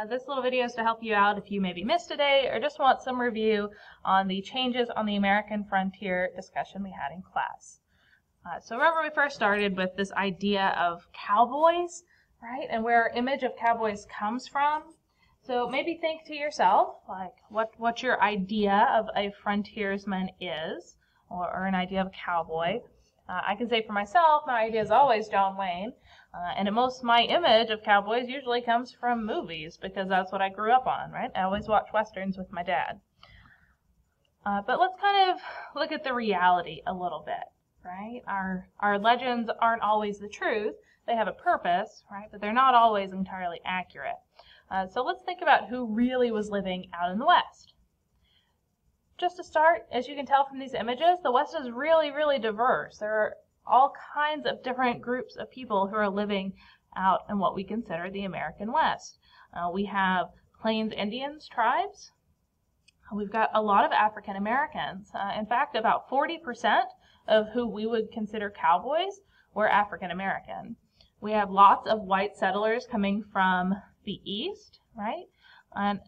This little video is to help you out if you maybe missed a day or just want some review on the changes on the American frontier discussion we had in class. So remember we first started with this idea of cowboys, right? And where our image of cowboys comes from. So maybe think to yourself, like, what your idea of a frontiersman is, or an idea of a cowboy. I can say for myself, my idea is always John Wayne. And my image of cowboys usually comes from movies because that's what I grew up on, right? I always watch Westerns with my dad. But let's kind of look at the reality a little bit, right? Our legends aren't always the truth. They have a purpose, right? But they're not always entirely accurate. So let's think about who really was living out in the West. Just to start, as you can tell from these images, the West is really, really diverse. There are all kinds of different groups of people who are living out in what we consider the American West. We have Plains Indians tribes. We've got a lot of African Americans. In fact, about 40% of who we would consider cowboys were African American. We have lots of white settlers coming from the East, right, and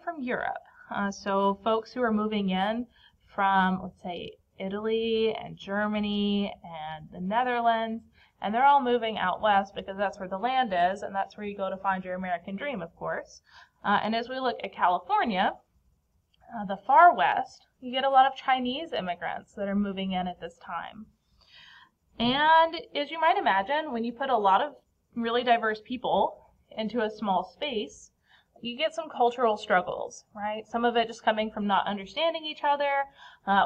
from Europe. So folks who are moving in from, let's say, Italy and Germany and the Netherlands, and they're all moving out west because that's where the land is, and that's where you go to find your American dream, of course. And as we look at California, the far west, you get a lot of Chinese immigrants that are moving in at this time. And as you might imagine, when you put a lot of really diverse people into a small space, you get some cultural struggles, right? Some of it just coming from not understanding each other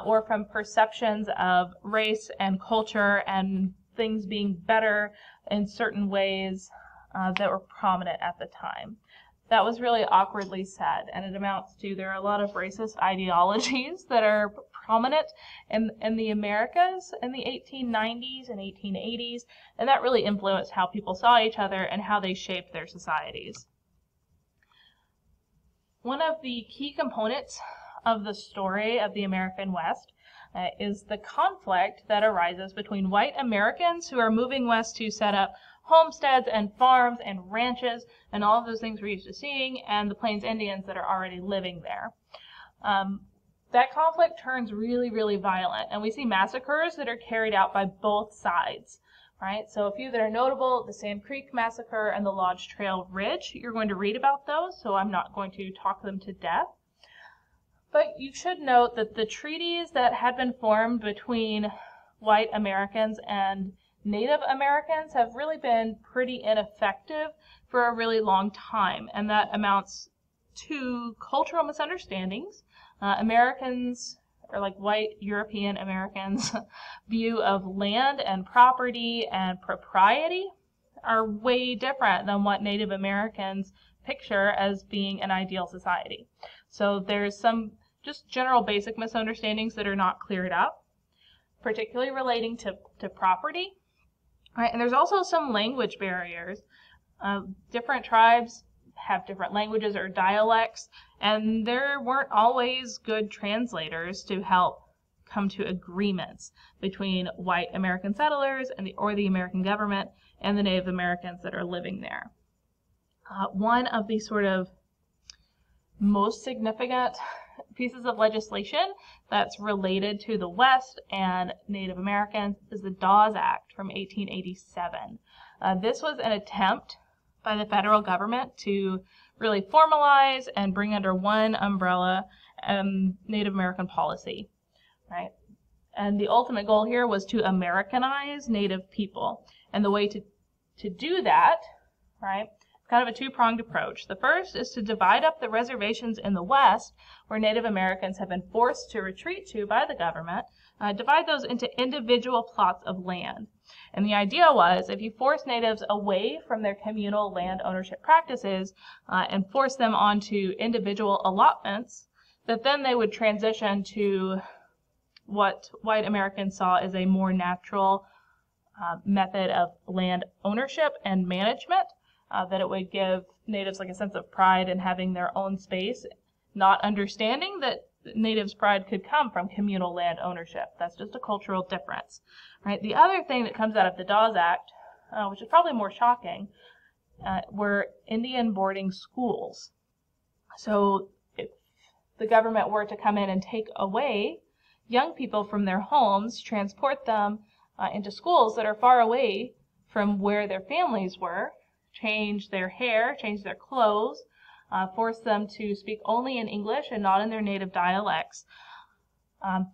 or from perceptions of race and culture and things being better in certain ways that were prominent at the time. That was really awkwardly said, and it amounts to there are a lot of racist ideologies that are prominent in the Americas in the 1890s and 1880s, and that really influenced how people saw each other and how they shaped their societies. One of the key components of the story of the American West is the conflict that arises between white Americans who are moving west to set up homesteads and farms and ranches and all of those things we're used to seeing, and the Plains Indians that are already living there. That conflict turns really, really violent, and we see massacres that are carried out by both sides. Right, so a few that are notable, the Sand Creek Massacre and the Lodge Trail Ridge. You're going to read about those, so I'm not going to talk them to death. But you should note that the treaties that had been formed between white Americans and Native Americans have really been pretty ineffective for a really long time, and that amounts to cultural misunderstandings. Americans, or like white European Americans' view of land and property and propriety are way different than what Native Americans picture as being an ideal society. So there's some just general basic misunderstandings that are not cleared up, particularly relating to property. Right? And there's also some language barriers. Different tribes have different languages or dialects, and there weren't always good translators to help come to agreements between white American settlers and the American government and the Native Americans that are living there. One of the sort of most significant pieces of legislation that's related to the West and Native Americans is the Dawes Act from 1887. This was an attempt by the federal government to really formalize and bring under one umbrella Native American policy, right? And the ultimate goal here was to Americanize Native people. And the way to do that, right, kind of a two-pronged approach. The first is to divide up the reservations in the West, where Native Americans have been forced to retreat to by the government, divide those into individual plots of land. And the idea was if you force natives away from their communal land ownership practices and force them onto individual allotments, that then they would transition to what white Americans saw as a more natural method of land ownership and management, that it would give natives like a sense of pride in having their own space, not understanding that natives' pride could come from communal land ownership. That's just a cultural difference. Right? The other thing that comes out of the Dawes Act, which is probably more shocking, were Indian boarding schools. So if the government were to come in and take away young people from their homes, transport them into schools that are far away from where their families were, change their hair, change their clothes, force them to speak only in English and not in their native dialects,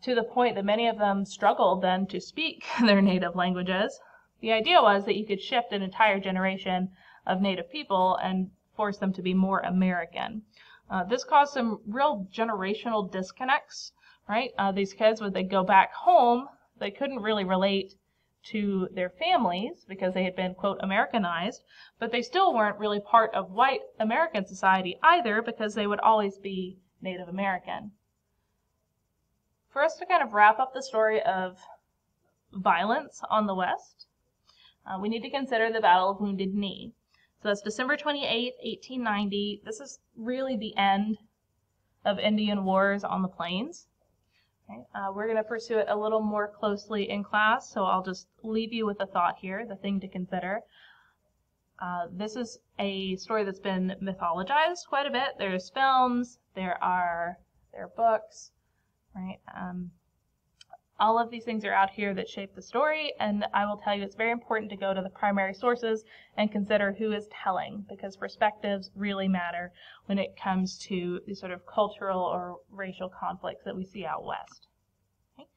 to the point that many of them struggled then to speak their native languages. The idea was that you could shift an entire generation of native people and force them to be more American. This caused some real generational disconnects, right? These kids, when they go back home, they couldn't really relate to their families because they had been, quote, Americanized, but they still weren't really part of white American society either because they would always be Native American. For us to kind of wrap up the story of violence on the West, we need to consider the Battle of Wounded Knee. So that's December 28, 1890. This is really the end of Indian wars on the plains. Okay. We're going to pursue it a little more closely in class, so I'll just leave you with a thought here, the thing to consider. This is a story that's been mythologized quite a bit. There's films, there are books, right? All of these things are out here that shape the story, and I will tell you it's very important to go to the primary sources and consider who is telling, because perspectives really matter when it comes to these sort of cultural or racial conflicts that we see out west. Okay?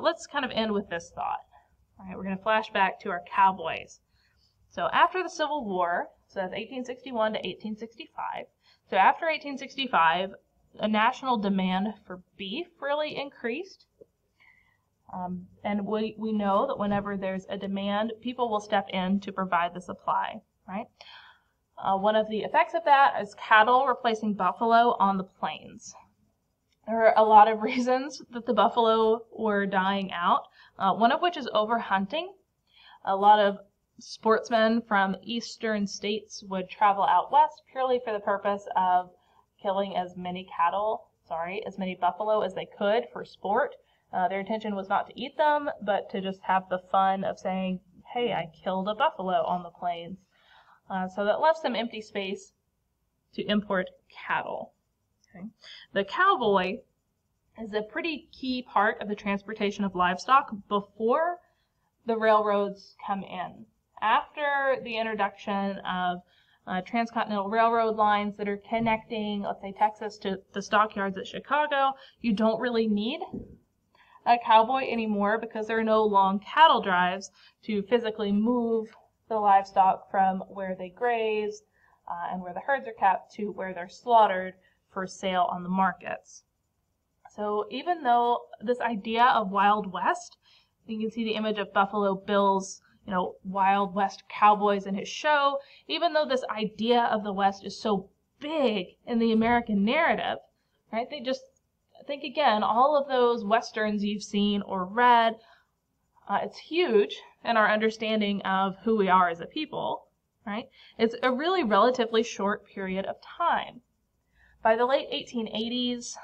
Let's kind of end with this thought. All right, we're going to flash back to our cowboys. So after the Civil War, so that's 1861 to 1865, so after 1865, a national demand for beef really increased. And we know that whenever there's a demand, people will step in to provide the supply, right? One of the effects of that is cattle replacing buffalo on the plains. There are a lot of reasons that the buffalo were dying out, one of which is overhunting. A lot of sportsmen from eastern states would travel out west purely for the purpose of killing as many buffalo as they could for sport. Their intention was not to eat them, but to just have the fun of saying, hey, I killed a buffalo on the plains. So that left some empty space to import cattle. Okay. The cowboy is a pretty key part of the transportation of livestock before the railroads come in. After the introduction of transcontinental railroad lines that are connecting, let's say, Texas to the stockyards at Chicago, you don't really need a cowboy anymore because there are no long cattle drives to physically move the livestock from where they graze and where the herds are kept to where they're slaughtered for sale on the markets. So even though this idea of Wild West, you can see the image of Buffalo Bill's, Wild West cowboys in his show, even though this idea of the West is so big in the American narrative, right? They just think again, all of those Westerns you've seen or read, it's huge in our understanding of who we are as a people, right? It's a really relatively short period of time. By the late 1880s,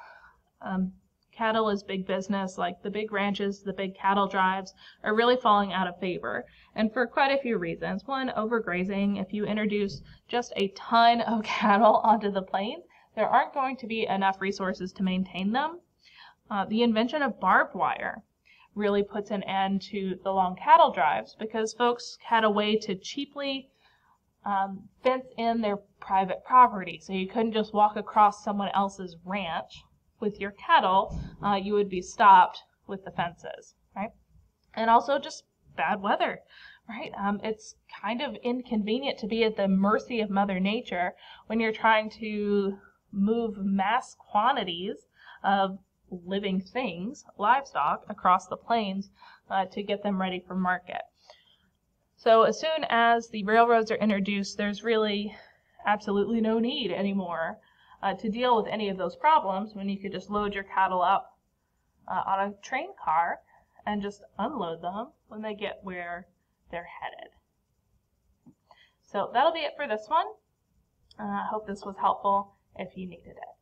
cattle is big business, like the big ranches, the big cattle drives are really falling out of favor. And for quite a few reasons. One, overgrazing. If you introduce just a ton of cattle onto the plains, there aren't going to be enough resources to maintain them. The invention of barbed wire really puts an end to the long cattle drives because folks had a way to cheaply fence in their private property. So you couldn't just walk across someone else's ranch with your cattle. You would be stopped with the fences, right? And also just bad weather, right? It's kind of inconvenient to be at the mercy of Mother Nature when you're trying to move mass quantities of living things, livestock, across the plains to get them ready for market. So as soon as the railroads are introduced, there's really absolutely no need anymore to deal with any of those problems when you could just load your cattle up on a train car and just unload them when they get where they're headed. So that'll be it for this one. I hope this was helpful if you needed it.